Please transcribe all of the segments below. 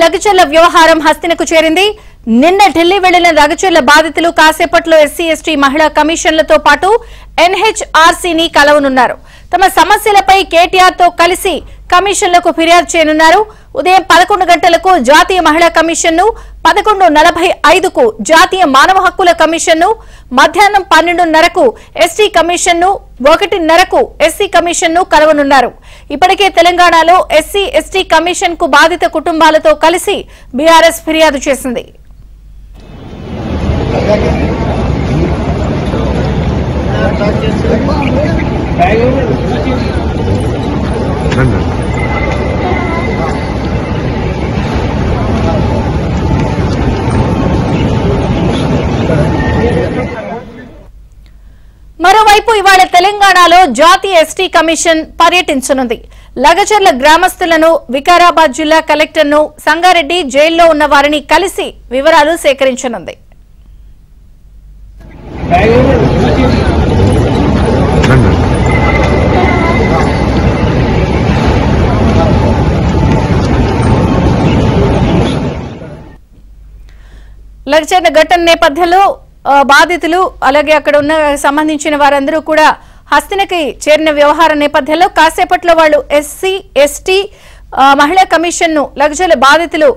లగచర్ల వ్యవహారం హస్తినకు చేరింది. నిన్న ఢిల్లీ వెళ్లిన లగచర్ల బాధితులు కాసేపట్లో ఎస్సీ ఎస్టీ మహిళా కమిషన్లతో పాటు ఎన్హెచ్ఆర్సీని కలవనున్నారు. తమ సమస్యలపై కేటీఆర్ తో కలిసి కమిషన్లకు ఫిర్యాదు చేయనున్నారు. ఉదయం 11 గంటలకు జాతీయ మహిళా కమిషన్ను, 11:45కు జాతీయ మానవ హక్కుల కమిషన్ను, మధ్యాహ్నం 12:30కు ఎస్టీ కమిషన్ను, 1:30కు ఎస్సీ కమిషన్ను కలవనున్నారు. ఇప్పటికే తెలంగాణలో ఎస్సీ ఎస్టీ కమిషన్ కు బాధిత కుటుంబాలతో కలిసి బీఆర్ఎస్ ఫిర్యాదు చేసింది. మరోవైపు ఇవాళ తెలంగాణలో జాతీయ ఎస్టీ కమిషన్ పర్యటించనుంది. లగచర్ల గ్రామస్తులను, వికారాబాద్ జిల్లా కలెక్టర్ను, సంగారెడ్డి జైల్లో ఉన్న వారిని కలిసి వివరాలు సేకరించనుంది. లగచర్ల ఘటన నేపథ్యంలో బాధితులు అలాగే అక్కడ ఉన్న సంబంధించిన వారందరూ కూడా హస్తినకి చేరిన వ్యవహారం నేపథ్యంలో కాసేపట్లో వాళ్ళు ఎస్సీ ఎస్టీ మహిళా కమిషన్ ను లగచర్ల బాధితులు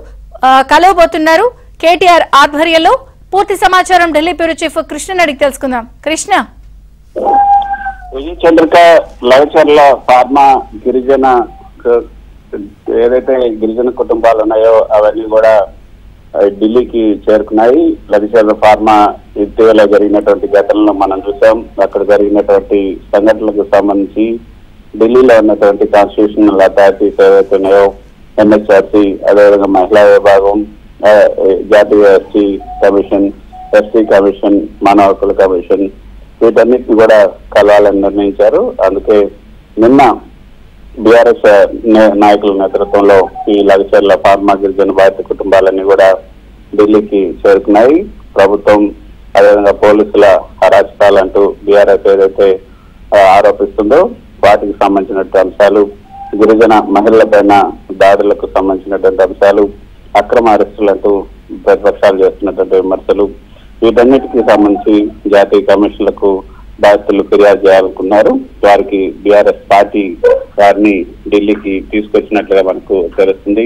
కలవబోతున్నారు. కేటీఆర్ ఆధ్వర్యంలో. పూర్తి సమాచారం ఢిల్లీ బ్యూరో చీఫ్ కృష్ణ అడిగి తెలుసుకుందాం. కృష్ణ, విజయ్ చంద్రిక లగచర్ల ఫార్మా గిరిజన ఏదైతే గిరిజన కుటుంబాలు ఉన్నాయో అవన్నీ కూడా ఢిల్లీకి చేరుకున్నాయి. లగచర్ల ఫార్మా ఇటీవల జరిగినటువంటి ఘటనలను మనం చూసాం. అక్కడ జరిగినటువంటి సంఘటనలకు సంబంధించి ఢిల్లీలో ఉన్నటువంటి కాన్స్టిట్యూషనల్ అథారిటీస్ ఏవైతే ఉన్నాయో ఎన్హెచ్ఆర్సీ, అదేవిధంగా మహిళా విభాగం, జాతీయ ఎస్టీ కమిషన్, ఎస్టీ కమిషన్, మానవ హక్కుల కమిషన్ వీటన్నిటిని కూడా కలవాలని నిర్ణయించారు. అందుకే నిన్న బీఆర్ఎస్ నాయకుల నేతృత్వంలో ఈ లగచర్ల ఫార్మా గిరిజన బాధిత కుటుంబాలన్నీ కూడా ఢిల్లీకి చేరుకున్నాయి. ప్రభుత్వం అదేవిధంగా పోలీసుల అరాచకాలంటూ బీఆర్ఎస్ ఏదైతే ఆరోపిస్తుందో వాటికి సంబంధించినటువంటి అంశాలు, గిరిజన మహిళలపైన దాడులకు సంబంధించినటువంటి అంశాలు, అక్రమ అరెస్టులంటూ ప్రతిపక్షాలు చేస్తున్నటువంటి విమర్శలు వీటన్నిటికీ సంబంధించి జాతీయ కమిషన్లకు బాధితులు ఫిర్యాదు చేయాలనుకున్నారు. వారికి బీఆర్ఎస్ పార్టీ వారిని ఢిల్లీకి తీసుకొచ్చినట్లుగా మనకు తెలుస్తుంది.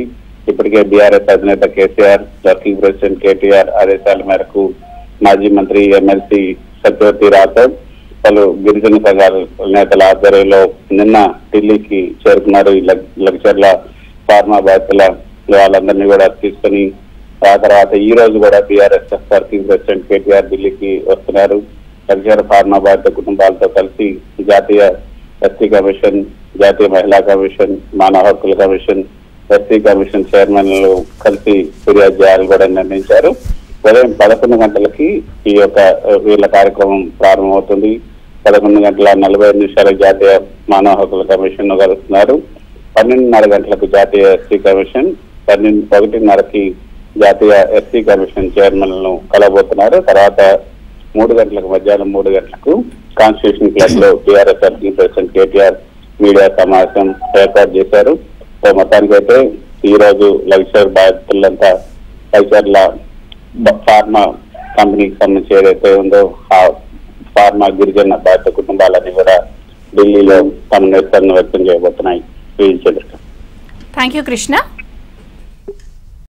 ఇప్పటికే బీఆర్ఎస్ అధినేత కేసీఆర్, వర్కింగ్ ప్రెసిడెంట్ కేటీఆర్ ఆదేశాల మేరకు మాజీ మంత్రి ఎమ్మెల్సీ సత్యవతి రాథోడ్ పలు గిరిజన సంఘాల నేతల ఆధ్వర్యంలో నిన్న ఢిల్లీకి చేరుకున్నారు. ఈ లగచర్ల ఫార్మా బాధితుల వాళ్ళందరినీ కూడా తీసుకుని ఆ తర్వాత ఈ రోజు కూడా బీఆర్ఎస్ వర్కింగ్ ప్రెసిడెంట్ కేటీఆర్ ఢిల్లీకి వస్తున్నారు. లగచర్ల ఫార్మా బాధిత కుటుంబాలతో కలిసి జాతీయ ఎస్టీ కమిషన్, జాతీయ మహిళా కమిషన్, మానవ హక్కుల కమిషన్, ఎస్టీ కమిషన్ చైర్మన్లు కలిసి ఫిర్యాదు చేయాలని కూడా నిర్ణయించారు. ఉదయం 11 గంటలకి ఈ యొక్క వీళ్ళ కార్యక్రమం ప్రారంభమవుతుంది. 11:45 జాతీయ మానవ హక్కుల కమిషన్ కలుస్తున్నారు. 12:30 గంటలకు జాతీయ ఎస్టీ కమిషన్, 1:30కి జాతీయ ఎస్టీ కమిషన్ చైర్మన్లను కలవబోతున్నారు. తర్వాత 3 గంటలకు మధ్యాహ్నం 3 గంటలకు కాన్స్టిట్యూషన్ క్లబ్ లో TRS working president KTR media సమావేశం ఏర్పాటు చేశారు. సో మొత్తానికైతే ఈ రోజు లగచర్ బాధితులంతా లగచర్ల ఫార్మా కంపెనీకి సంబంధించి ఏదైతే ఉందో ఆ ఫార్మా గిరిజన బాధిత కుటుంబాలన్నీ కూడా ఢిల్లీలో తమ నిరసనను వ్యక్తం చేయబోతున్నాయి. Thank you Krishna.